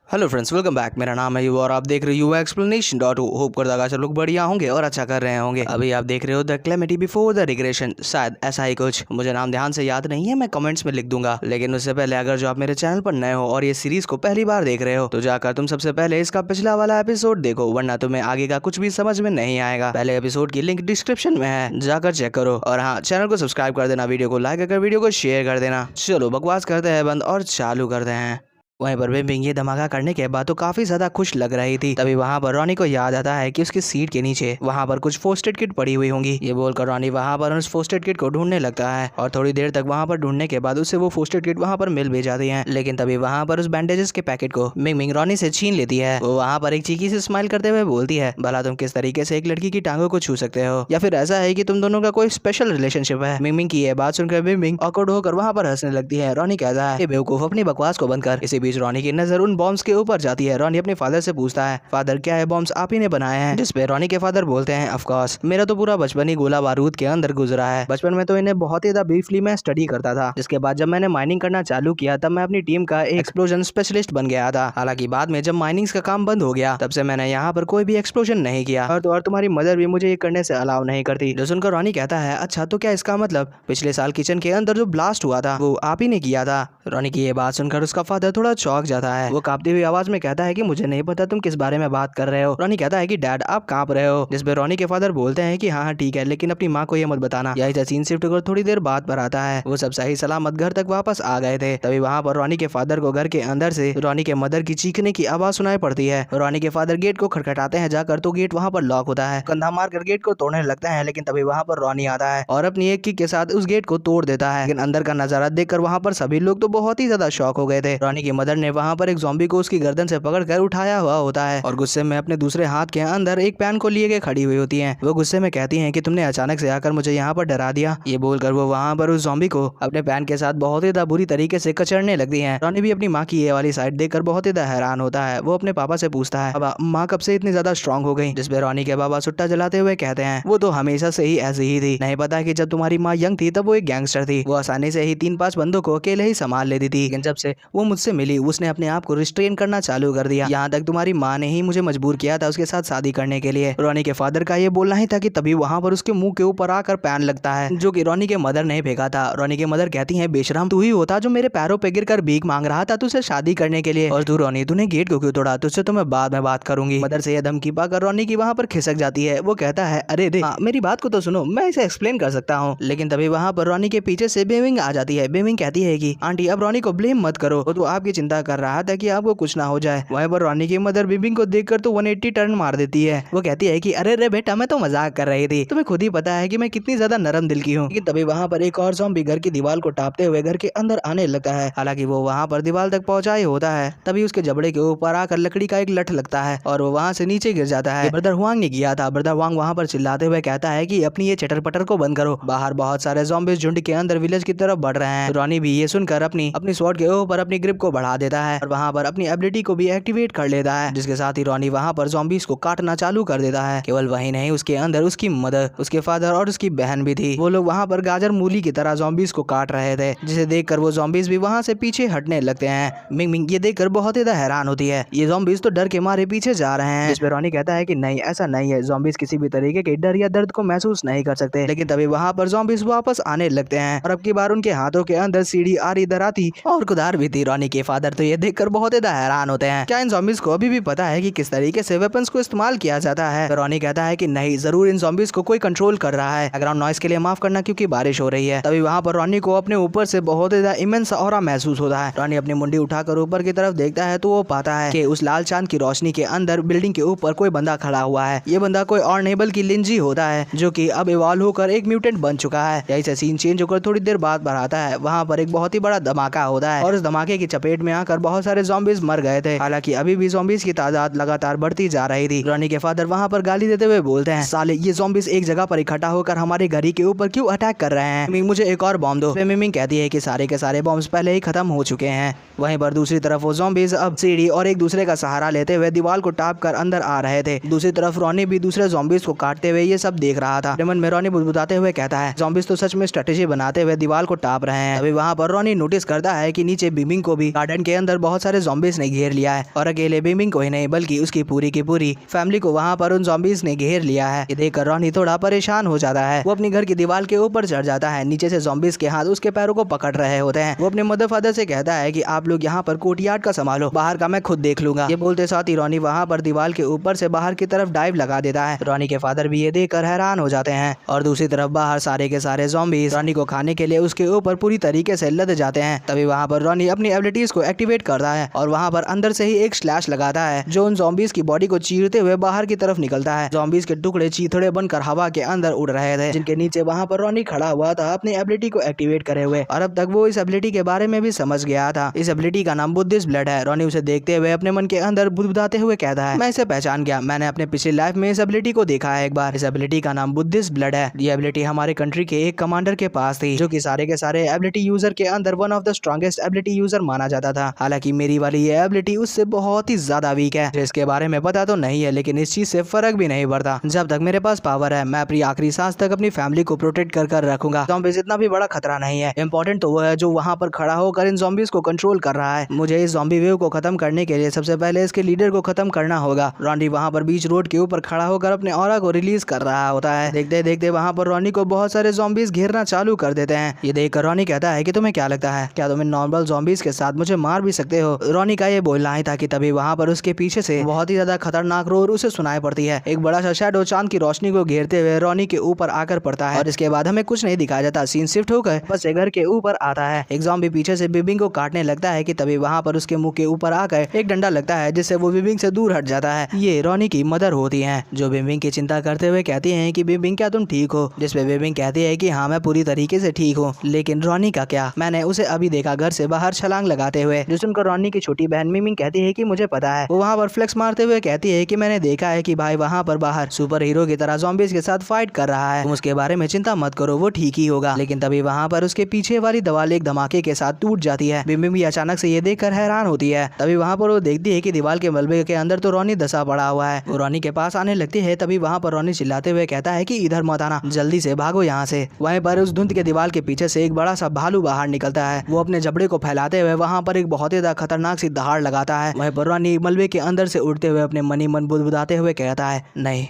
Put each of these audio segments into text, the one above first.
Hello friends, welcome back. मेरा नाम है युवा और आप देख रहे हो explanation.o। होप करता है सब लोग बढ़िया होंगे और अच्छा कर रहे होंगे। अभी आप देख रहे हो the calamity before the regression, शायद ऐसा ही कुछ। मुझे नाम ध्यान से याद नहीं है, मैं कमेंट्स में लिख दूंगा। लेकिन उससे पहले अगर जो आप मेरे चैनल पर नए हो और ये सीरीज को पहली बार देख रहे हो तो जाकर तुम सबसे पहले इसका पिछला वाला एपिसोड देखो, वरना तुम्हें आगे का कुछ भी समझ में नहीं आएगा। पहले एपिसोड की लिंक डिस्क्रिप्शन में है, जाकर चेक करो। और हाँ, चैनल को सब्सक्राइब कर देना, वीडियो को लाइक कर वीडियो को शेयर कर देना। चलो बकवास करते हैं बंद और चालू करते हैं। वहीं पर बिंग ये धमाका करने के बाद तो काफी ज्यादा खुश लग रही थी। तभी वहां पर रॉनी को याद आता है कि उसकी सीट के नीचे वहां पर कुछ फर्स्ट एड किट पड़ी हुई होंगी। ये बोलकर रॉनी वहां पर उस फर्स्ट एड किट को ढूंढने लगता है और थोड़ी देर तक वहां पर ढूंढने के बाद उससे वो फर्स्ट एड किट वहां पर मिल भी जाती है। लेकिन तभी वहां पर उस बैंडेजेस के पैकेट को मिंग रॉनी से छीन लेती है। वो वहां पर एक चीकी से स्माइल करते हुए बोलती है, भला तुम किस तरीके से एक लड़की की टांगों को छू सकते हो, या फिर ऐसा है कि तुम दोनों का कोई स्पेशल रिलेशनशिप है। मिंग की ये बात सुनकर मिंग ऑकवर्ड होकर वहां पर हंसने लगती है। रॉनी कहता है, बेवकूफ, अपनी बकवास को बंद कर। इसी बीच रॉनी की नजर उन बॉम्ब्स के ऊपर जाती है। रॉनी अपने फादर से पूछता है, फादर क्या है बॉम्ब्स आप ही ने बनाए हैं? जिस पे रॉनी के फादर बोलते हैं, ऑफ कोर्स, मेरा तो पूरा बचपन ही गोला बारूद के अंदर गुजरा है। बचपन में तो इन्हें बहुत ही ब्रीफली मैं स्टडी करता था, जिसके बाद जब मैंने माइनिंग करना चालू किया तब मैं अपनी टीम का एक एक्सप्लोजन स्पेशलिस्ट बन गया था। हालांकि बाद में जब माइनिंग का काम बंद हो गया तब से मैंने यहाँ पर कोई भी एक्सप्लोजन नहीं किया, और तुम्हारी मदर भी मुझे ये करने से अलाउ नहीं करती। जो सुनकर रॉनी कहता है, अच्छा तो क्या इसका मतलब पिछले साल किचन के अंदर जो ब्लास्ट हुआ था वो आप ही ने किया था? रॉनी की ये बात सुनकर उसका फादर थोड़ा चौंक जाता है। वो कांपती हुई आवाज में कहता है कि मुझे नहीं पता तुम किस बारे में बात कर रहे हो। रॉनी कहता है कि डैड आप कांप रहे हो। जिस पे रॉनी के फादर बोलते हैं कि हाँ ठीक है, लेकिन अपनी माँ को ये मत बताना। यही सीन शिफ्ट कर थोड़ी देर बाद पर आता है। वो सब सही सलामत घर तक वापस आ गए थे। तभी वहाँ पर रॉनी के फादर को घर के अंदर से रॉनी के मदर की चीखने की आवाज सुनाई पड़ती है। रॉनी के फादर गेट को खटखटाते हैं जाकर, तो गेट वहाँ पर लॉक होता है। कंधा मारकर गेट को तोड़ने लगता है, लेकिन तभी वहाँ पर रॉनी आता है और अपनी एक किक के साथ उस गेट को तोड़ देता है। लेकिन अंदर का नजारा देखकर वहाँ पर सभी लोग तो बहुत ही ज्यादा शॉक हो गए थे। रॉनी की मदर ने वहाँ पर एक ज़ॉम्बी को उसकी गर्दन से पकड़कर उठाया हुआ होता है और गुस्से में अपने दूसरे हाथ के अंदर एक पैन को लिए खड़ी हुई होती हैं। वो गुस्से में कहती हैं कि तुमने अचानक से आकर मुझे यहाँ पर डरा दिया। ये बोलकर वो वहाँ पर उस ज़ॉम्बी को अपने पैन के साथ बहुत ही बुरी तरीके से कचरने लगती हैं। रॉनी भी अपनी माँ की ये वाली साइड देखकर बहुत ही हैरान होता है। वो अपने पापा से पूछता है, पापा माँ कब से इतनी ज्यादा स्ट्रांग हो गई? जिसपे रॉनी के बाबा सुट्टा जलाते हुए कहते हैं, वो तो हमेशा से ही ऐसी ही थी। नहीं पता कि जब तुम्हारी माँ यंग थी तब वो एक गैंगस्टर थी। वो आसानी से ही 3-5 बंदों को अकेले ही संभाल लेती थी, लेकिन जब से वो मुझसे मिली उसने अपने आप को रिस्ट्रेन करना चालू कर दिया। यहाँ तक तुम्हारी माँ ने ही मुझे मजबूर किया था उसके साथ शादी करने के लिए। रॉनी के फादर का ये बोलना ही था कि तभी वहाँ पर उसके मुंह के ऊपर आकर पैन लगता है, जो कि रॉनी के मदर ने फेंका था। रॉनी के मदर कहती है, बेशरम, तू ही होता जो मेरे पैरों पे गिरकर भीख मांग रहा था तुझसे शादी करने के लिए। और तू रॉनी, तूने गेट को क्यों तोड़ा? तुझसे तो मैं बाद में बात करूंगी। मदर से यह धमकी पाकर रॉनी की वहाँ पर खिसक जाती है। वो कहता है, अरे रे मेरी बात को तो सुनो, मैं इसे एक्सप्लेन कर सकता हूँ। लेकिन तभी वहाँ पर रॉनी के पीछे से बेमिंग आ जाती है। बेमिंग कहती है कि आंटी अब रॉनी को ब्लेम मत करो, वो तो आपकी चिंता कर रहा था कि आपको कुछ ना हो जाए। वहीं पर रॉनी की मदर बेमिंग को देखकर तो 180 टर्न मार देती है। वो कहती है कि अरे रे बेटा, मैं तो मजाक कर रही थी, तुम्हें खुद ही पता है कि मैं कितनी ज्यादा नरम दिल की हूँ। लेकिन तभी वहाँ पर एक और ज़ॉम्बी घर की दीवार को टापते हुए घर के अंदर आने लगता है। हालांकि वो वहाँ पर दीवार तक पहुंचा ही होता है, तभी उसके जबड़े के ऊपर आकर लकड़ी का एक लठ लगता है और वो वहाँ से नीचे गिर जाता है। ब्रदर हुआंग ने किया था। ब्रदर हुआंग वहाँ पर चिल्लाते हुए कहता है कि अपनी ये चटर पटर को बंद करो, बाहर बहुत सारे ज़ॉम्बीज़ झुंड के अंदर विलेज की तरफ बढ़ रहे हैं। रॉनी भी ये सुनकर अपनी स्वॉर्ड के ऊपर अपनी ग्रिप को बढ़ा देता है और वहाँ पर अपनी एबिलिटी को भी एक्टिवेट कर लेता है, जिसके साथ ही रॉनी वहाँ पर ज़ॉम्बीज़ को काटना चालू कर देता है। केवल वही नहीं, उसके अंदर उसकी मदर, उसके फादर और उसकी बहन भी थी। वो लोग वहाँ पर गाजर मूली की तरह ज़ॉम्बीज़ को काट रहे थे, जिसे देखकर वो ज़ॉम्बीज़ भी वहाँ से पीछे हटने लगते हैं। मिंग ये देखकर बहुत ही हैरान होती है। ये ज़ॉम्बीज़ तो डर के मारे पीछे जा रहे हैं। जिस पे रॉनी कहता है कि नहीं, ऐसा नहीं है, ज़ॉम्बीज़ किसी भी तरीके के डर या दर्द को महसूस नहीं कर सकते। लेकिन तभी वहाँ पर ज़ॉम्बीज़ वापस आने लगते हैं और अब की बार उनके हाथों के अंदर सीढ़ी आरी दराती और कुदार भी थी। रॉनी के फादर तो ये देखकर बहुत ही हैरान होते हैं। क्या इन ज़ॉम्बीज़ को अभी भी पता है कि किस तरीके से वेपन्स को इस्तेमाल किया जाता है? रॉनी कहता है कि नहीं, जरूर इन ज़ॉम्बीज़ को कोई कंट्रोल कर रहा है। बैकग्राउंड नॉइस के लिए माफ करना क्योंकि बारिश हो रही है। तभी वहाँ पर रॉनी को अपने ऊपर से बहुत ही इमेंस ऑरा महसूस होता है। रॉनी अपनी मुंडी उठाकर ऊपर की तरफ देखता है तो वो पाता है कि उस लाल चांद की रोशनी के अंदर बिल्डिंग के ऊपर कोई बंदा खड़ा हुआ है। ये बंदा कोई और नहीं बल्कि लिंजी होता है, जो कि अब इवॉल्व होकर एक म्यूटेंट बन चुका है। यही से सीन चेंज होकर थोड़ी देर बाद बढ़ाता है। वहाँ पर एक बहुत ही बड़ा धमाका होता है और उस धमाके की चपेट में आकर बहुत सारे ज़ॉम्बीज़ मर गए थे। हालांकि अभी भी ज़ॉम्बीज़ की तादाद लगातार बढ़ती जा रही थी। रॉनी के फादर वहाँ पर गाली देते हुए बोलते हैं, साले ये ज़ॉम्बीज़ एक जगह पर इकट्ठा होकर हमारे घर के ऊपर क्यों अटैक कर रहे हैं? मुझे एक और बॉम्ब दो। मिमिंग कहती है कि सारे के सारे बॉम्ब्स पहले ही खत्म हो चुके हैं। वहीं पर दूसरी तरफ वो ज़ॉम्बीज़ अब सीढ़ी और एक दूसरे का सहारा लेते हुए दीवार को टाप कर अंदर आ रहे थे। दूसरी तरफ रॉनी भी दूसरे ज़ॉम्बीज़ को काटते हुए ये सब देख रहा था। रेमन में रॉनी बुदबुदाते हुए कहता है, ज़ॉम्बीज़ तो सच में स्ट्रेटेजी बनाते हुए दीवार को टाप रहे हैं। अभी वहाँ पर रॉनी नोटिस करता है कि नीचे बिमिंग को भी गार्डेड आइलैंड के अंदर बहुत सारे ज़ॉम्बीज ने घेर लिया है और अकेले बिंबिंग को ही नहीं बल्कि उसकी पूरी की पूरी फैमिली को वहाँ पर उन ज़ॉम्बीज ने घेर लिया है। ये देखकर रॉनी थोड़ा परेशान हो जाता है। वो अपनी घर की दीवार के ऊपर चढ़ जाता है। नीचे से ज़ॉम्बीज के हाथ उसके पैरों को पकड़ रहे होते हैं। वो अपने मदर फादर से कहता है कि आप लोग यहाँ पर कोर्टयार्ड का संभालो, बाहर का मैं खुद देख लूंगा। ये बोलते साथ ही रॉनी वहाँ पर दीवार के ऊपर से बाहर की तरफ डाइव लगा देता है। रॉनी के फादर भी ये देखकर हैरान हो जाते हैं और दूसरी तरफ बाहर सारे के सारे ज़ॉम्बीज रॉनी को खाने के लिए उसके ऊपर पूरी तरीके से लद जाते हैं। तभी वहाँ पर रॉनी अपनी एबिलिटीज को एक्टिवेट करता है और वहाँ पर अंदर से ही एक स्लैश लगाता है जो उन ज़ॉम्बीज की बॉडी को चीरते हुए बाहर की तरफ निकलता है। ज़ॉम्बीज के टुकड़े चीथड़े बनकर हवा के अंदर उड़ रहे थे, जिनके नीचे वहाँ पर रॉनी खड़ा हुआ था अपनी एबिलिटी को एक्टिवेट करे हुए। और अब तक वो इस एबिलिटी के बारे में भी समझ गया था। इस एबिलिटी का नाम बुद्धिस्ट ब्लड है। रॉनी उसे देखते हुए अपने मन के अंदर बुदबुदाते हुए कहता है, मैं इसे पहचान गया, मैंने अपने पिछली लाइफ में इस एबिलिटी को देखा है एक बार। इस एबिलिटी का नाम बुद्धिस्ट ब्लड है। ये एबिलिटी हमारे कंट्री के एक कमांडर के पास थी जो कि सारे के सारे एबिलिटी यूजर के अंदर one of the strongest ability user माना जाता था। हालांकि मेरी वाली ये एबिलिटी उससे बहुत ही ज्यादा वीक है। इसके बारे में पता तो नहीं है, लेकिन इस चीज से फर्क भी नहीं पड़ता। जब तक मेरे पास पावर है मैं अपनी आखिरी सांस तक अपनी फैमिली को प्रोटेक्ट कर रखूंगा। ज़ॉम्बीज इतना भी बड़ा खतरा नहीं है। इंपॉर्टेंट तो वो है जो वहाँ पर खड़ा होकर इन ज़ॉम्बीज को कंट्रोल कर रहा है। मुझे इस ज़ॉम्बी वेव को खत्म करने के लिए सबसे पहले इसके लीडर को खत्म करना होगा। रॉनी वहाँ पर बीच रोड के ऊपर खड़ा होकर अपने ऑरा को रिलीज कर रहा होता है। देखते देखते वहाँ पर रॉनी को बहुत सारे ज़ॉम्बीज घेरना चालू कर देते हैं। ये देखकर रॉनी कहता है कि तुम्हें क्या लगता है, क्या तुम इन नॉर्मल ज़ॉम्बीज के साथ मुझे मार भी सकते हो? रॉनी का ये बोलना ही था कि तभी वहाँ पर उसके पीछे से बहुत ही ज्यादा खतरनाक रोर उसे सुनाई पड़ती है। एक बड़ा सा शैडो चांद की रोशनी को घेरते हुए रॉनी के ऊपर आकर पड़ता है और इसके बाद हमें कुछ नहीं दिखाया जाता। सीन शिफ्ट होकर बस घर के ऊपर आता है। एक ज़ॉम्बी पीछे से बिबिंग को काटने लगता है कि तभी वहाँ पर उसके मुंह के ऊपर आकर एक डंडा लगता है जिससे वो बिबिंग से दूर हट जाता है। ये रॉनी की मदर होती हैं जो बिबिंग की चिंता करते हुए कहती हैं कि बिबिंग क्या तुम ठीक हो? जिसपे बिबिंग कहती है कि हाँ मैं पूरी तरीके से ठीक हूँ, लेकिन रॉनी का क्या? मैंने उसे अभी देखा घर से बाहर छलांग लगाते हुए। जो सुनकर रॉनी की छोटी बहन मिमिंग कहती है कि मुझे पता है। वो वहाँ पर फ्लेक्स मारते हुए कहती है कि मैंने देखा है कि भाई वहाँ पर बाहर सुपर हीरो की तरह ज़ॉम्बीज के साथ फाइट कर रहा है, तुम उसके बारे में चिंता मत करो, वो ठीक ही होगा। लेकिन तभी वहाँ पर उसके पीछे वाली दीवार एक धमाके के साथ टूट जाती है। बिम्बिम भी अचानक से ये देखकर हैरान होती है। तभी वहाँ पर वो देखती है कि दीवार के मलबे के अंदर तो रॉनी दसा पड़ा हुआ है। वो रॉनी के पास आने लगती है। तभी वहाँ पर रॉनी चिल्लाते हुए कहता है कि इधर मत आना, जल्दी से भागो यहाँ से। वहीं पर उस धुंध के दीवार के पीछे से एक बड़ा सा भालू बाहर निकलता है। वो अपने जबड़े को फैलाते हुए वहाँ पर एक बहुत ही खतरनाक सी दहाड़ लगाता है। वहीं पर रॉनी मलबे के अंदर से उड़ते हुए अपने मन ही मन बुदबुदाते हुए कहता है, नहीं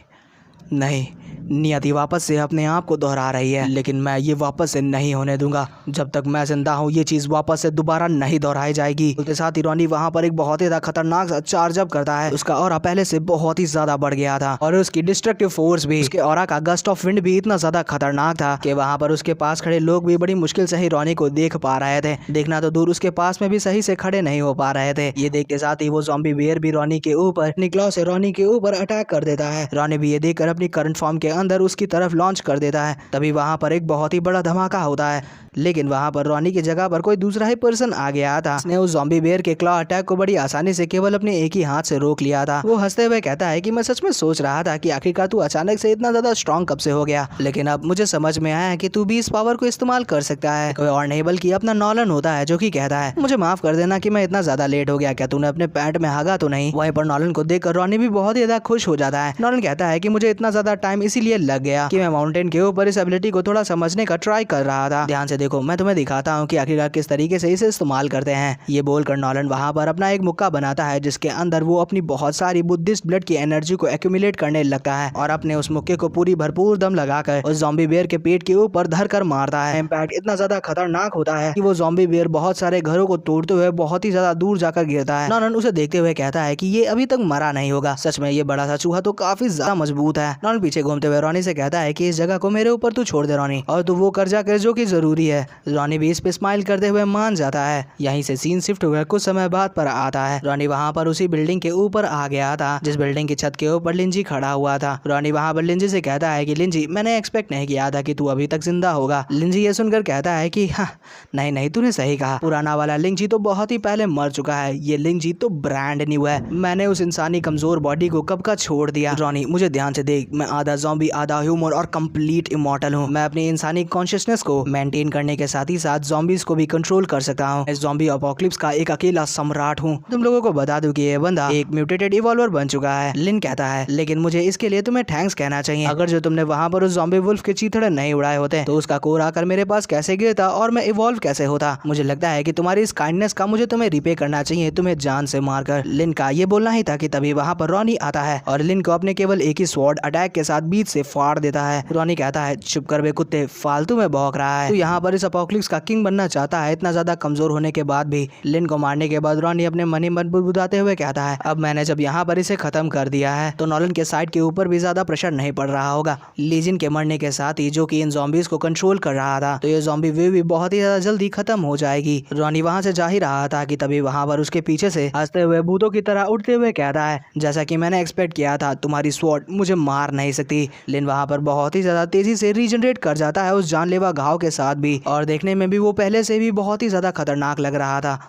नहीं, नियति वापस से अपने आप को दोहरा रही है, लेकिन मैं ये वापस से नहीं होने दूंगा। जब तक मैं जिंदा हूँ ये चीज वापस से दोबारा नहीं दोहराई जाएगी। उसके साथ ही रॉनी वहाँ पर एक बहुत ही खतरनाक सा चार्ज अप करता है। उसका ऑरा पहले से बहुत ही ज्यादा बढ़ गया था और उसकी डिस्ट्रक्टिव फोर्स भी, उसके ऑरा का गस्ट ऑफ विंड भी इतना ज्यादा खतरनाक था कि वहाँ पर उसके पास खड़े लोग भी बड़ी मुश्किल से ही रॉनी को देख पा रहे थे। देखना तो दूर, उसके पास में भी सही से खड़े नहीं हो पा रहे थे। ये देखते साथ ही वो ज़ॉम्बी बेयर भी रॉनी के ऊपर निकलौ से रॉनी के ऊपर अटैक कर देता है। रॉनी भी ये देखकर अपनी करंट फॉर्म के अंदर उसकी तरफ लॉन्च कर देता है। तभी वहाँ पर एक बहुत ही बड़ा धमाका होता है, लेकिन वहाँ पर रॉनी की जगह पर कोई दूसरा ही पर्सन आ गया था। उसने उस ज़ॉम्बी बेयर के क्लॉ अटैक को बड़ी आसानी से केवल अपने एक ही हाथ से रोक लिया था। वो हंसते हुए कहता है कि मैं सच में सोच रहा था कि आखिरकार तू अचानक से इतना ज्यादा स्ट्रॉन्ग कब से हो गया, लेकिन अब मुझे समझ में आया है कि तू भी इस पावर को इस्तेमाल कर सकता है। कोई और नहीं बल्कि अपना नॉलन होता है जो कि कहता है, मुझे माफ कर देना कि मैं इतना ज्यादा लेट हो गया, क्या तूने अपने पैंट में हागा तो नहीं? वहीं पर नॉलन को देखकर रॉनी भी बहुत ही ज्यादा खुश हो जाता है। नॉलन कहता है कि मुझे इतना ज्यादा टाइम इसीलिए लग गया कि मैं माउंटेन के ऊपर इस एबिलिटी को थोड़ा समझने का ट्राई कर रहा था। ध्यान से देखो, मैं तुम्हें दिखाता हूँ कि आखिरकार किस तरीके से इसे इस्तेमाल करते हैं। ये बोलकर नॉलन वहाँ पर अपना एक मुक्का बनाता है जिसके अंदर वो अपनी बहुत सारी बुद्धिस्ट ब्लड की एनर्जी को एक्यूमुलेट करने लगता है और अपने उस मुक्के को पूरी भरपूर दम लगाकर उस ज़ॉम्बी बेयर के पेट के ऊपर धर कर मारता है। इम्पैक्ट इतना ज्यादा खतरनाक होता है कि वो ज़ॉम्बी बेयर बहुत सारे घरों को तोड़ते हुए बहुत ही ज्यादा दूर जाकर गिरता है। नॉलन उसे देखते हुए कहता है कि ये अभी तक मरा नहीं होगा। सच में ये बड़ा सा चूहा तो काफी ज्यादा मजबूत है। नॉलन पीछे घूमते हुए रॉनी से कहता है कि इस जगह को मेरे ऊपर तू छोड़ दे रॉनी, और तू वो कर जाकर जो कि जरूरी है। रॉनी भी इस पे स्माइल करते हुए मान जाता है। यहीं से सीन शिफ्ट होकर कुछ समय बाद पर आता है। रॉनी वहाँ पर उसी बिल्डिंग के ऊपर आ गया था जिस बिल्डिंग की छत के ऊपर लिंजी खड़ा हुआ था। रॉनी वहाँ पर लिंजी से कहता है कि लिंजी, मैंने एक्सपेक्ट नहीं किया था कि तू अभी तक जिंदा होगा। लिंजी ये सुनकर कहता है कि हाँ, नहीं नहीं, तूने सही कहा, पुराना वाला लिंजी तो बहुत ही पहले मर चुका है, ये लिंजी तो ब्रांड न्यू है। मैंने उस इंसानी कमजोर बॉडी को कब का छोड़ दिया। रॉनी, मुझे ध्यान से देख, देख, मैं आधा ज़ॉम्बी आधा ह्यूमन और कंप्लीट इमॉर्टल हूँ। मैं अपनी इंसानी कॉन्शियसनेस को मेंटेन करने के साथ ही साथ ज़ॉम्बीज को भी कंट्रोल कर सकता हूँ। इस ज़ॉम्बी अपोकलिप्स का एक अकेला सम्राट हूँ। तुम लोगों को बता दूं कि ये बंदा एक म्यूटेटेड इवॉल्वर बन चुका है, लिन कहता है, लेकिन मुझे इसके लिए तुम्हें थैंक्स कहना चाहिए। अगर जो तुमने वहाँ पर उस ज़ॉम्बी वुल्फ के चीथड़े नहीं उड़ाए होते तो उसका कोर आकर मेरे पास कैसे गिरता और मैं इवॉल्व कैसे होता। मुझे लगता है कि तुम्हारी इस काइंडनेस का मुझे तुम्हें रिपे करना चाहिए, तुम्हें जान से मारकर। लिन का ये बोलना ही था कि तभी वहाँ पर रॉनी आता है और लिन को अपने केवल एक ही स्वॉर्ड अटैक के साथ बीच से फाड़ देता है। रॉनी कहता है, चुप कर बे कुत्ते, फालतू में भौंक रहा है। तो यहाँ पर इस अपोकलिप्स का किंग बनना चाहता है, इतना ज्यादा कमजोर होने के बाद भी। लिन को मारने के बाद रॉनी अपने मन ही मन बुदबुदाते हुए कहता है, अब मैंने जब यहाँ पर इसे खत्म कर दिया है तो नॉलन के साइड के ऊपर भी ज्यादा प्रेशर नहीं पड़ रहा होगा। लीजिन के मरने के साथ ही, जो कि इन ज़ॉम्बीज को कंट्रोल कर रहा था, तो ये ज़ॉम्बी वेव भी बहुत ही ज्यादा जल्दी खत्म हो जाएगी। रॉनी वहाँ से जा ही रहा था कि तभी वहाँ पर उसके पीछे से हंसते हुए भूतों की तरह उड़ते हुए कहता है, जैसा कि मैंने एक्सपेक्ट किया था, तुम्हारी स्वॉर्ड मुझे मार नहीं सकती। लिन वहाँ पर बहुत ही ज्यादा तेजी से रीजनरेट कर जाता है उस जानलेवा घाव के साथ भी, और देखने में भी वो पहले से भी बहुत ही ज्यादा खतरनाक लग रहा था।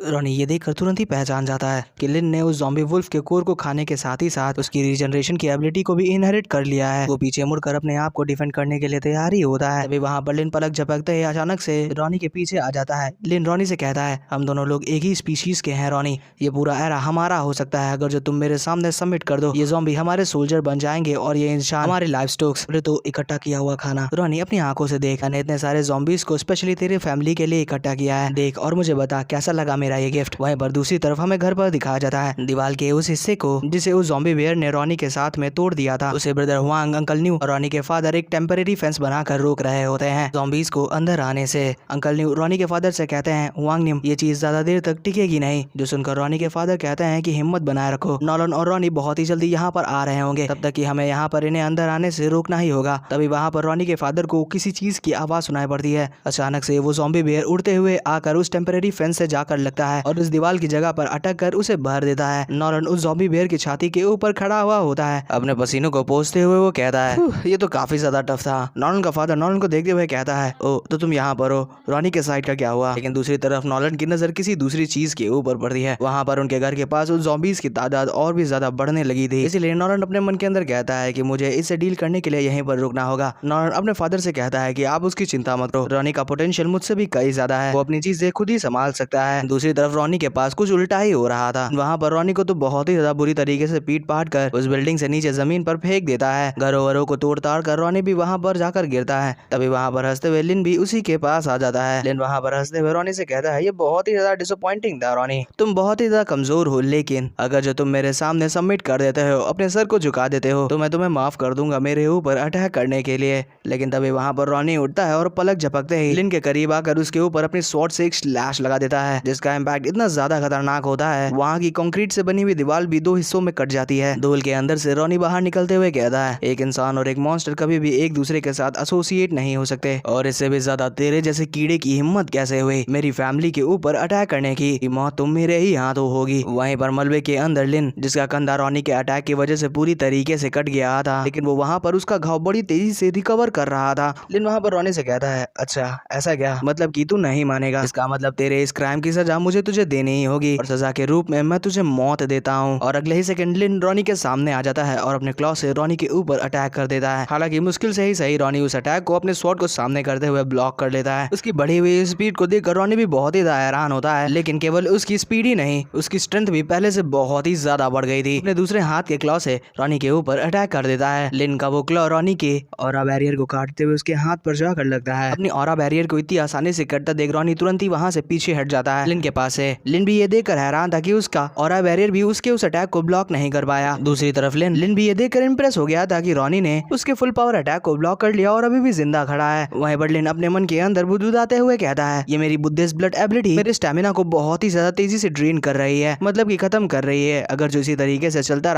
रॉनी ये देखकर तुरंत ही पहचान जाता है कि लिन ने उस ज़ॉम्बी वुल्फ के कोर को खाने के साथ ही साथ उसकी रीजनरेशन की एबिलिटी को भी इनहेरिट कर लिया है। वो पीछे मुड़कर अपने आप को डिफेंड करने के लिए तैयार ही होता है। तभी वहाँ पर लिन पलक झपकते ही अचानक से रॉनी के पीछे आ जाता है। लिन रॉनी से कहता है, हम दोनों लोग एक ही स्पीशीज के हैं रॉनी, ये पूरा एरा हमारा हो सकता है अगर जो तुम मेरे सामने सबमिट कर दो। ये ज़ॉम्बी हमारे सोल्जर बन जाएंगे और ये इंसान हमारे लाइफ स्टॉक्स। तो इकट्ठा किया हुआ खाना रॉनी अपनी आंखों से देख, मैंने इतने सारे ज़ॉम्बीज को स्पेशली तेरे फैमिली के लिए इकट्ठा किया है, देख और मुझे बता कैसा लगा मेरा ये गिफ्ट। वहीं पर दूसरी तरफ हमें घर पर दिखाया जाता है दीवार के उस हिस्से को जिसे उस ज़ॉम्बी बेयर ने रॉनी के साथ में तोड़ दिया था। उसे ब्रदर हुआंग, अंकल न्यू और रॉनी के फादर एक टेम्परेरी फेंस बनाकर रोक रहे होते हैं ज़ॉम्बीज को अंदर आने से। अंकल न्यू रॉनी के फादर से कहते हैं, हुआंग न्यू ये चीज ज्यादा देर तक टिकेगी नहीं। जो सुनकर रॉनी के फादर कहते हैं कि हिम्मत बनाए रखो, नॉलन और रॉनी बहुत ही जल्दी यहाँ पर आ रहे होंगे, तब तक कि हमें यहाँ पर इन्हें अंदर आने से रोकना ही होगा। तभी वहाँ पर रॉनी के फादर को किसी चीज की आवाज सुनाई पड़ती है। अचानक से वो ज़ॉम्बी बेयर उड़ते हुए आकर उस टेम्परेरी फेंस से जाकर लगता है और उस दीवार की जगह पर अटक कर उसे भर देता है। नॉलन उस ज़ॉम्बी बेयर की छाती के ऊपर खड़ा हुआ होता है, अपने पसीनों को पोंछते हुए वो कहता है, ये तो काफी ज्यादा टफ था। नॉलन का फादर नॉलन को देखते हुए कहता है, ओ तो तुम यहाँ पर हो, रॉनी के साइड का क्या हुआ? लेकिन दूसरी तरफ नॉलन की नजर किसी दूसरी चीज के ऊपर पड़ती है। वहाँ पर उनके घर के पास उस ज़ॉम्बीज की तादाद और भी ज्यादा बढ़ने लगी थी, इसलिए नॉलन अपने मन के अंदर कहता है कि मुझे इससे डील करने के लिए यहीं पर रुकना होगा। नॉलन अपने फादर से कहता है कि आप उसकी चिंता मत करो, रॉनी का पोटेंशियल मुझसे भी कई ज्यादा है, वो अपनी चीजें खुद ही संभाल सकता है। दूसरी तरफ रॉनी के पास कुछ उल्टा ही हो रहा था। वहाँ पर रॉनी को तो बहुत ही ज्यादा बुरी तरीके से पीट पाट कर उस बिल्डिंग से नीचे जमीन पर फेंक देता है। घरों वरों को तोड़ ताड़ कर रॉनी भी वहाँ पर जाकर गिरता है। तभी वहाँ पर हंसते हुए लिन भी उसी के पास आ जाता है। लिन वहाँ पर हंसते हुए रॉनी से कहता है, ये बहुत ही ज्यादा डिसअपॉइंटिंग था रॉनी, तुम बहुत ही ज्यादा कमजोर हो, लेकिन अगर जो तुम मेरे सामने सबमिट कर देते हो, अपने सर को झुका देते हो, तो मैं तुम्हें माफ कर दूंगा मेरे ऊपर अटैक करने के लिए। लेकिन तभी वहाँ पर रॉनी उठता है और पलक झपकते ही लिन के करीब आकर उसके ऊपर अपनी स्वॉर्ड से एक स्लैश लगा देता है, जिसका इम्पैक्ट इतना ज्यादा खतरनाक होता है वहाँ की कंक्रीट से बनी हुई दीवार भी दो हिस्सों में कट जाती है। धूल के अंदर से रॉनी बाहर निकलते हुए कहता है, एक इंसान और एक मॉन्स्टर कभी भी एक दूसरे के साथ एसोसिएट नहीं हो सकते, और इससे भी ज्यादा तेरे जैसे कीड़े की हिम्मत कैसे हुई मेरी फैमिली के ऊपर अटैक करने की? मौत तुम मेरे ही हाथों होगी। वहीं पर मलबे के अंदर लिन, जिसका कंधा रॉनी के अटैक की वजह से पूरी तरीके से कट गया था, लेकिन वो वहाँ पर उसका घाव बड़ी तेजी से रिकवर कर रहा था। लिन वहाँ पर रॉनी से कहता है, अच्छा ऐसा क्या, मतलब कि तू नहीं मानेगा? इसका मतलब तेरे इस क्राइम की सजा मुझे तुझे देनी ही होगी, और सजा के रूप में मैं तुझे मौत देता हूँ। और अगले ही सेकंड लिन रॉनी के सामने आ जाता है और अपने क्लॉ से रॉनी के ऊपर अटैक कर देता है। हालांकि मुश्किल से ही सही रॉनी उस अटैक को अपने स्वॉर्ड को सामने करते हुए ब्लॉक कर लेता है। उसकी बढ़ी हुई स्पीड को देखकर रॉनी भी बहुत ही हैरान होता है, लेकिन केवल उसकी स्पीड ही नहीं, उसकी स्ट्रेंथ भी पहले से बहुत ही ज्यादा बढ़ गई थी। अपने दूसरे हाथ के क्लॉ से रॉनी के ऊपर अटैक कर देता है। लिन का वो क्लॉ रॉनी के ऑरा बैरियर को काटते हुए उसके हाथ पर जाकर लगता है। अपनी ऑरा बैरियर को इतनी आसानी से कटता देख रॉनी तुरंत ही वहाँ से पीछे हट जाता है लिन के पास से। लिन भी ये देखकर हैरान था कि उसका ऑरा बैरियर भी उसके उस अटैक को ब्लॉक नहीं कर पाया। दूसरी तरफ लिन भी ये देखकर इंप्रेस हो गया था कि रॉनी ने उसके फुल पावर अटैक को ब्लॉक कर लिया और अभी भी जिंदा खड़ा है। वहीं पर लिन अपने मन के अंदर बुदबुदाते हुए कहता है, ये मेरी बुद्धिस्ट ब्लड एबिलिटी मेरे स्टेमिना को बहुत ही ज्यादा तेजी से ड्रेन कर रही है, मतलब कि खत्म कर रही है। अगर जो इसी तरीके से चलता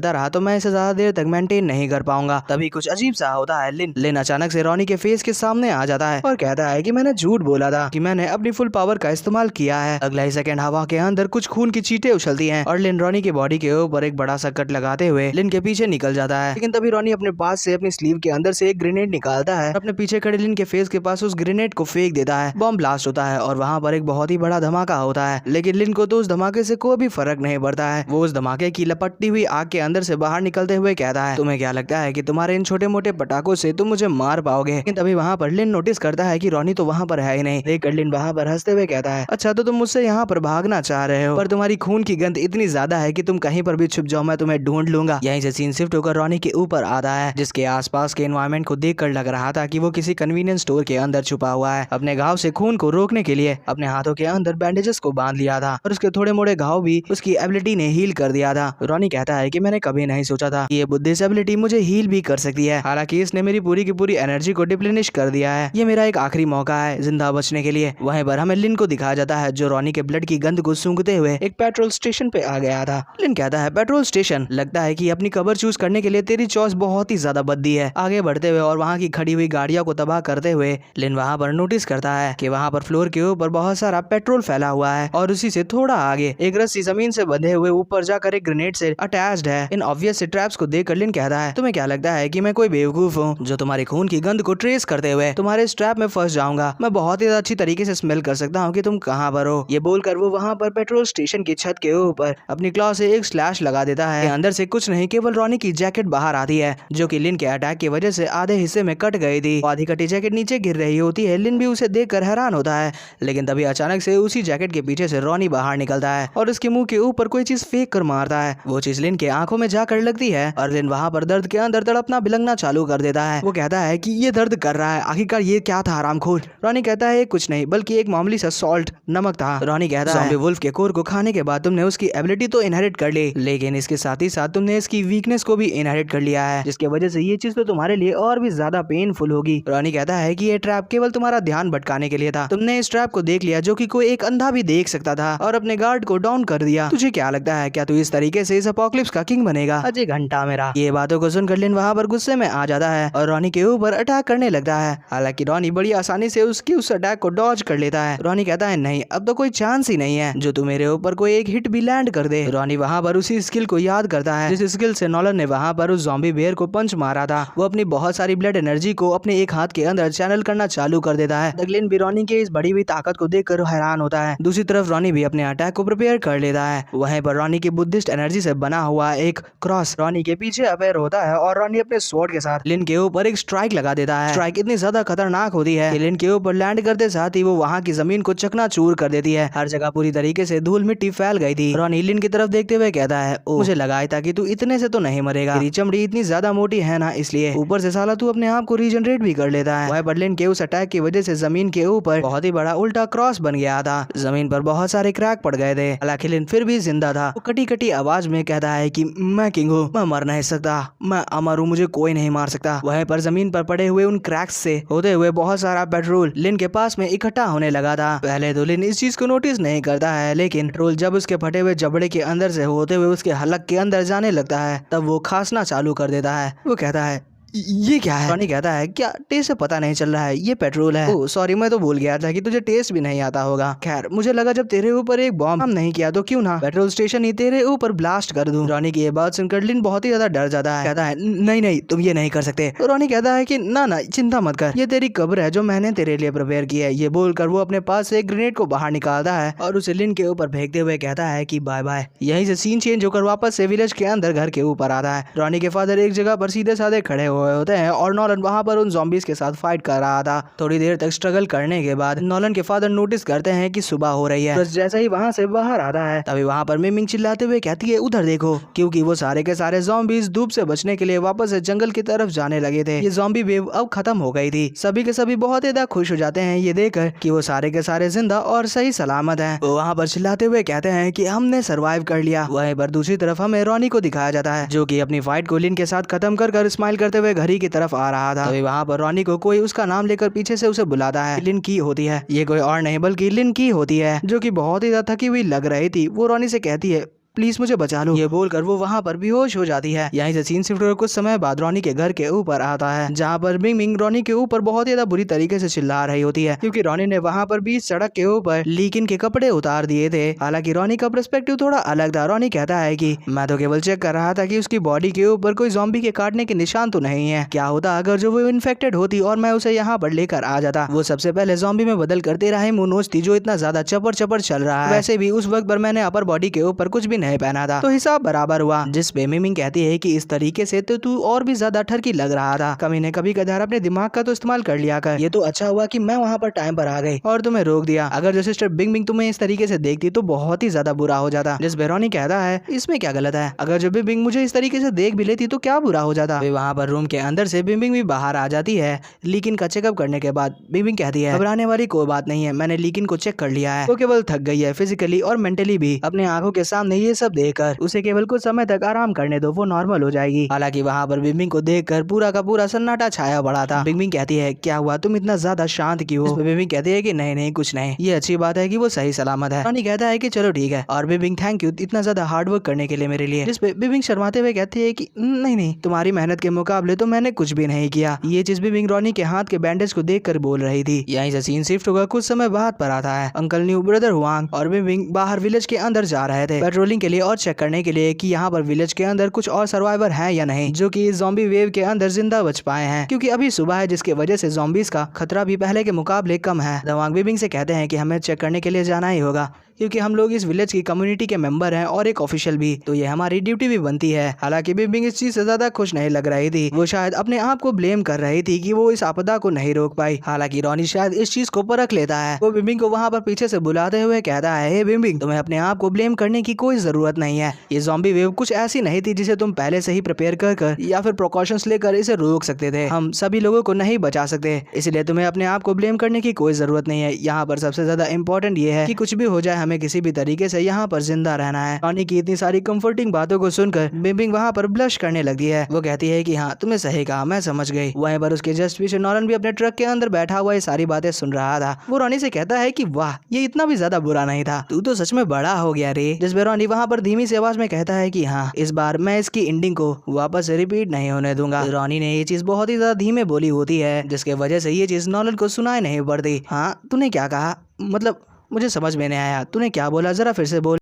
रहा तो मैं इसे ज्यादा देर तक मेंटेन नहीं कर पाऊंगा। तभी कुछ अजीब सा होता है। लिन अचानक से रॉनी के फेस के सामने आ जाता है और कहता है कि मैंने झूठ बोला था कि मैंने अपनी फुल पावर का इस्तेमाल किया है। अगला ही सेकंड हवा के अंदर कुछ खून की चींटे उछलती हैं और लिन रॉनी की बॉडी के ऊपर एक बड़ा सा कट लगाते हुए लिन के पीछे निकल जाता है। लेकिन तभी रॉनी अपने पास से अपनी स्लीव के अंदर से एक ग्रेनेड निकालता है, अपने पीछे खड़े लिन के फेस के पास उस ग्रेनेड को फेंक देता है। बॉम्ब ब्लास्ट होता है और वहाँ पर एक बहुत ही बड़ा धमाका होता है। लेकिन लिन को तो उस धमाके से कोई भी फर्क नहीं पड़ता है। वो उस धमाके की लपटती हुई आग के अंदर से बाहर निकलते हुए कहता है, तुम्हें क्या लगता है कि तुम्हारे इन छोटे मोटे पटाखों से तुम मुझे मार पाओगे? लेकिन तभी वहाँ पर लिन नोटिस करता है कि रॉनी तो वहाँ पर है ही नहीं। देखकर लिन वहाँ पर हंसते हुए कहता है, अच्छा तो तुम मुझसे यहाँ पर भागना चाह रहे हो, पर तुम्हारी खून की गंध इतनी ज्यादा है कि तुम कहीं पर भी छुप जाओ, मैं तुम्हें ढूंढ लूंगा। यहीं से सीन शिफ्ट होकर रॉनी के ऊपर आता है, जिसके आसपास के एनवायरनमेंट को देखकर लग रहा था कि वो किसी कन्वीनियंस स्टोर के अंदर छुपा हुआ है। अपने घाव से खून को रोकने के लिए अपने हाथों के अंदर बैंडेजेस को बांध लिया था और उसके थोड़े मोड़े घाव भी उसकी एबिलिटी ने हील कर दिया था। रॉनी कहता है कि मैंने कभी नहीं सोचा था कि ये बुद्धिस्ट एबिलिटी मुझे हील भी कर सकती है। हालांकि इसने मेरी पूरी की पूरी एनर्जी को डिप्लेनिश कर दिया है। ये मेरा एक आखिरी मौका है जिंदा बचने के लिए। वहीं पर हमें लिन को दिखाया जाता है जो रॉनी के ब्लड की गंध को सूंघते हुए एक पेट्रोल स्टेशन पे आ गया था। लिन कहता है, पेट्रोल स्टेशन? लगता है कि अपनी कबर चूज करने के लिए तेरी चॉइस बहुत ही ज्यादा बद्दी है। आगे बढ़ते हुए और वहाँ की खड़ी हुई गाड़ियों को तबाह करते हुए लिन वहाँ पर नोटिस करता है कि वहाँ पर फ्लोर के ऊपर बहुत सारा पेट्रोल फैला हुआ है और उसी से थोड़ा आगे एक रस्सी जमीन से बंधे हुए ऊपर जाकर एक ग्रेनेड से अटैच्ड है। इन ऑब्वियस ट्रैप्स को देखकर लिन कहता है, तुम्हें क्या लगता है कि मैं कोई बेवकूफ हूँ जो तुम्हारे खून की गंध को ट्रेस करते हुए तुम्हारे स्ट्रैप में फंस जाऊंगा? मैं बहुत ही अच्छी तरीके से स्मेल कर सकता हूँ कि तुम कहाँ पर हो। ये बोलकर वो वहाँ पर पेट्रोल स्टेशन की छत के ऊपर अपनी क्लॉ से एक स्लैश लगा देता है। अंदर से कुछ नहीं, केवल रॉनी की जैकेट बाहर आती है जो कि लिन के अटैक की वजह से आधे हिस्से में कट गई थी। आधी कटी जैकेट नीचे गिर रही होती है। लिन भी उसे देखकर हैरान होता है, लेकिन तभी अचानक से उसी जैकेट के पीछे से रॉनी बाहर निकलता है और उसके मुंह के ऊपर कोई चीज फेंक कर मारता है। वो चीज लिन के आंखों में जाकर लगती है और लिन वहाँ पर दर्द के अंदर तड़पना बिलंगना चालू कर देता है। वो कहता है कि ये दर्द कर रहा है, आखिरकार ये क्या था हरामखोर? रॉनी कहता है कुछ नहीं, बल्कि एक मामूली सा सॉल्ट नमक था। रॉनी कहता है, वुल्फ के कोर को खाने के बाद तुमने उसकी एबिलिटी तो इनहेरिट कर ली, लेकिन इसके साथ ही साथ तुमने इसकी वीकनेस को भी इनहेरिट कर लिया है, जिसकी वजह से ये चीज तो तुम्हारे लिए और भी ज्यादा पेनफुल होगी। रॉनी कहता है कि ये ट्रैप केवल तुम्हारा ध्यान भटकाने के लिए था। तुमने इस ट्रैप को देख लिया जो कि कोई एक अंधा भी देख सकता था और अपने गार्ड को डाउन कर दिया। तुझे क्या लगता है, क्या तू इस तरीके से इस अपोकलिप्स का किंग बनेगा? अजय घंटा मेरा। ये बातों को सुनकर लिन वहाँ पर गुस्से में आ जाता है और रॉनी के ऊपर अटैक करने लगता है। हालांकि रॉनी बड़ी आसानी से उसकी उस अटैक को डॉज कर लेता है। रॉनी कहता है, नहीं, अब तो कोई चांस ही नहीं है जो तू मेरे ऊपर कोई एक हिट भी लैंड कर दे। रॉनी वहाँ पर उसी स्किल को याद करता है जिस स्किल से नॉलन ने वहाँ पर उस ज़ॉम्बी बेयर को पंच मारा था। वो अपनी बहुत सारी ब्लड एनर्जी को अपने एक हाथ के अंदर चैनल करना चालू कर देता है। लिन भी रॉनी के इस बढ़ी हुई ताकत को देखकर हैरान होता है। दूसरी तरफ रॉनी भी अपने अटैक को प्रिपेयर कर लेता है। वहीं पर रॉनी की बुद्धिस्ट एनर्जी से बना हुआ एक क्रॉस रॉनी के पीछे अपेयर होता है और रॉनी अपने स्वॉर्ड के साथ लिन के ऊपर एक स्ट्राइक लगा देता है। स्ट्राइक इतनी ज्यादा खतरनाक होती है कि लिन के ऊपर लैंड करते साथ ही वो वहाँ की जमीन को चकनाचूर कर देती है। हर जगह पूरी तरीके से धूल मिट्टी फैल गई थी। रॉनी लिन की तरफ देखते हुए कहता है, ओ, मुझे लगा था कि तू इतने से तो नहीं मरेगा, तेरी चमड़ी इतनी ज्यादा मोटी है ना, इसलिए ऊपर से साला तू अपने आप को रीजनरेट भी कर लेता है। वह पर लिन के उस अटैक की वजह से जमीन के ऊपर बहुत ही बड़ा उल्टा क्रॉस बन गया था। जमीन पर बहुत सारे क्रैक पड़ गए थे। हालांकि लिन फिर भी जिंदा था। वो कटी कटी आवाज में कहता है कि मैं किंग हूँ, मैं मर नहीं सकता, मैं अमर हूँ, मुझे कोई नहीं मार सकता। वहीं पर जमीन पर पड़े हुए उन क्रैक्स से होते हुए बहुत सारा पेट्रोल लिन के पास में इकट्ठा होने लगा था। पहले तो लिन इस चीज को नोटिस नहीं करता है, लेकिन पेट्रोल जब उसके फटे हुए जबड़े के अंदर से होते हुए उसके हलक के अंदर जाने लगता है तब वो खांसना चालू कर देता है। वो कहता है, ये क्या है? रॉनी कहता है, क्या टेस्ट से पता नहीं चल रहा है, ये पेट्रोल है। ओह सॉरी, मैं तो भूल गया था कि तुझे टेस्ट भी नहीं आता होगा। खैर, मुझे लगा जब तेरे ऊपर एक बॉम्ब हम नहीं किया तो क्यों ना पेट्रोल स्टेशन ही तेरे ऊपर ब्लास्ट कर दूं। रॉनी की ये बात सुनकर लिन बहुत ही ज्यादा डर जाता है। कहता है, नहीं नहीं, तुम ये नहीं कर सकते। तो रॉनी कहता है कि ना ना, चिंता मत कर, ये तेरी कब्र है जो मैंने तेरे लिए प्रिपेयर की है। ये बोलकर वो अपने पास से एक ग्रेनेड को बाहर निकालता है और उसे लिन के ऊपर फेंकते हुए कहता है कि बाय बाय। यहीं से सीन चेंज होकर वापस से विलेज के अंदर घर के ऊपर आता है। रॉनी के फादर एक जगह पर सीधे साधे खड़े हुए होते हैं और नॉलन वहाँ पर उन ज़ॉम्बीज के साथ फाइट कर रहा था। थोड़ी देर तक स्ट्रगल करने के बाद नॉलन के फादर नोटिस करते हैं कि सुबह हो रही है। बस जैसे ही वहाँ से बाहर आता है तभी वहाँ पर मिमिंग चिल्लाते हुए कहती है, उधर देखो, क्योंकि वो सारे के सारे ज़ॉम्बीज धूप से बचने के लिए वापस से जंगल की तरफ जाने लगे थे। ये ज़ॉम्बी वेव अब खत्म हो गई थी। सभी के सभी बहुत ज्यादा खुश हो जाते हैं ये देखकर कि वो सारे के सारे जिंदा और सही सलामत हैं। वो वहाँ पर चिल्लाते हुए कहते हैं कि हमने सरवाइव कर लिया। वहीं पर दूसरी तरफ हमें रॉनी को दिखाया जाता है जो कि अपनी फाइट को लिन के साथ खत्म कर स्माइल करते हुए घड़ी की तरफ आ रहा था। वहाँ पर रॉनी को कोई उसका नाम लेकर पीछे से उसे बुलाता है। लिन की होती है। ये कोई और नहीं बल्कि लिन की होती है जो कि बहुत ही ज्यादा थकी हुई लग रही थी। वो रॉनी से कहती है, प्लीज मुझे बचा लो। ये बोलकर वो वहाँ पर बेहोश हो जाती है। यहीं से सीन शिफ्ट होकर कुछ समय बाद रॉनी के घर के ऊपर आता है, जहाँ पर बिंग बिंग रॉनी के ऊपर बहुत ज्यादा बुरी तरीके से चिल्ला रही होती है, क्योंकि रॉनी ने वहाँ पर बीच सड़क के ऊपर लीकिन के कपड़े उतार दिए थे। हालांकि रॉनी का पर्सपेक्टिव थोड़ा अलग था। रॉनी कहता है कि मैं तो केवल चेक कर रहा था कि उसकी बॉडी के ऊपर कोई ज़ॉम्बी के काटने के निशान तो नहीं है। क्या होता अगर जो वो इन्फेक्टेड होती और मैं उसे यहाँ पर लेकर आ जाता। वो सबसे पहले ज़ॉम्बी में बदल कर तेरा ही मुंह नोचती, जो इतना ज्यादा चपर चपर चल रहा है। वैसे भी उस वक्त पर मैंने अपर बॉडी के ऊपर कुछ भी नहीं पहना था, तो हिसाब बराबर हुआ। जिस पे मिमिंग कहती है कि इस तरीके से तो तू और भी ज्यादा ठरकी लग रहा था। कमी ने कभी कदार अपने दिमाग का तो इस्तेमाल कर लिया कर। ये तो अच्छा हुआ कि मैं वहाँ पर टाइम पर आ गई और तुम्हें रोक दिया। अगर जो सिस्टर बिंग बिंग तुम्हें इस तरीके से देखती तो बहुत ही ज्यादा बुरा हो जाता। जिस पे रॉनी कहता है इसमें क्या गलत है, अगर जो बिंग बिंग मुझे इस तरीके से देख भी लेती तो क्या बुरा हो जाता। वहाँ पर रूम के अंदर से बिंग बिंग भी बाहर आ जाती है। लीकिन का चेकअप करने के बाद बिंग बिंग कहती है घबराने वाली कोई बात नहीं है, मैंने लीकिन को चेक कर लिया है। वो केवल थक गई है फिजिकली और मेंटली भी। अपने आंखों के सामने ये सब देखकर उसे केवल कुछ समय तक आराम करने दो, वो नॉर्मल हो जाएगी। हालांकि वहाँ पर बिंग बिंग को देखकर पूरा का पूरा सन्नाटा छाया पड़ा था। बिंग बिंग कहती है क्या हुआ, तुम इतना ज्यादा शांत क्यों हो। बिंग बिंग कहती है कि नहीं नहीं कुछ नहीं, ये अच्छी बात है कि वो सही सलामत है। रॉनी कहता है कि चलो ठीक है, और बिंग बिंग थैंक यू इतना ज्यादा हार्ड वर्क करने के लिए मेरे लिए। जिस पे बिंग बिंग शर्माते हुए कहती है कि नहीं नहीं, तुम्हारी मेहनत के मुकाबले तो मैंने कुछ भी नहीं किया। ये चीज बिंग बिंग रॉनी के हाथ के बैंडेज को देखकर बोल रही थी। यहीं से सीन शिफ्ट होकर कुछ समय बाद पर आता है। अंकल न्यू, ब्रदर हुआंग और बिंग बिंग बाहर विलेज के अंदर जा रहे थे पेट्रोलिंग के लिए और चेक करने के लिए कि यहाँ पर विलेज के अंदर कुछ और सर्वाइवर हैं या नहीं, जो कि इस ज़ॉम्बी वेव के अंदर जिंदा बच पाए हैं, क्योंकि अभी सुबह है, जिसकी वजह से ज़ॉम्बीज का खतरा भी पहले के मुकाबले कम है। हुआंग बिंग बिंग से कहते हैं कि हमें चेक करने के लिए जाना ही होगा, क्योंकि हम लोग इस विलेज की कम्युनिटी के मेंबर हैं और एक ऑफिशियल भी, तो ये हमारी ड्यूटी भी बनती है। हालांकि बिंग बिंग इस चीज से ज्यादा खुश नहीं लग रही थी। वो शायद अपने आप को ब्लेम कर रही थी कि वो इस आपदा को नहीं रोक पाई। हालांकि रॉनी शायद इस चीज को परख लेता है। वो बिंग बिंग को वहाँ पर पीछे से बुलाते हुए कहता है हे बिंग बिंग, तुम्हें अपने आप को ब्लेम करने की कोई जरूरत नहीं है। ये ज़ॉम्बी वेव कुछ ऐसी नहीं थी जिसे तुम पहले से ही प्रिपेयर कर या फिर प्रिकॉशंस लेकर इसे रोक सकते थे। हम सभी लोगों को नहीं बचा सकते, इसलिए तुम्हें अपने आप को ब्लेम करने की कोई जरूरत नहीं है। यहाँ पर सबसे ज्यादा इंपॉर्टेंट ये है कि कुछ भी हो जाए हमें किसी भी तरीके से यहाँ पर जिंदा रहना है। रॉनी की इतनी सारी कंफर्टिंग बातों को सुनकर बिंग बिंग वहाँ पर ब्लश करने लगती है। वो कहती है कि हाँ तुमने सही कहा, मैं समझ गई। वहीं पर उसके जस्ट पीछे नॉलन भी अपने ट्रक के अंदर बैठा हुआ ये सारी बातें सुन रहा था। वो रॉनी से कहता है कि वाह ये इतना भी ज्यादा बुरा नहीं था, तू तो सच में बड़ा हो गया रे। जिस पर रॉनी वहाँ पर धीमी सी आवाज में कहता है कि हाँ इस बार मैं इसकी एंडिंग को वापस रिपीट नहीं होने दूंगा। रॉनी ने ये चीज बहुत ही ज्यादा धीमे बोली होती है, जिसके वजह से ये चीज नॉलन को सुनाई नहीं पड़ती। हाँ तूने क्या कहा, मतलब मुझे समझ में नहीं आया, तूने क्या बोला, जरा फिर से बोल।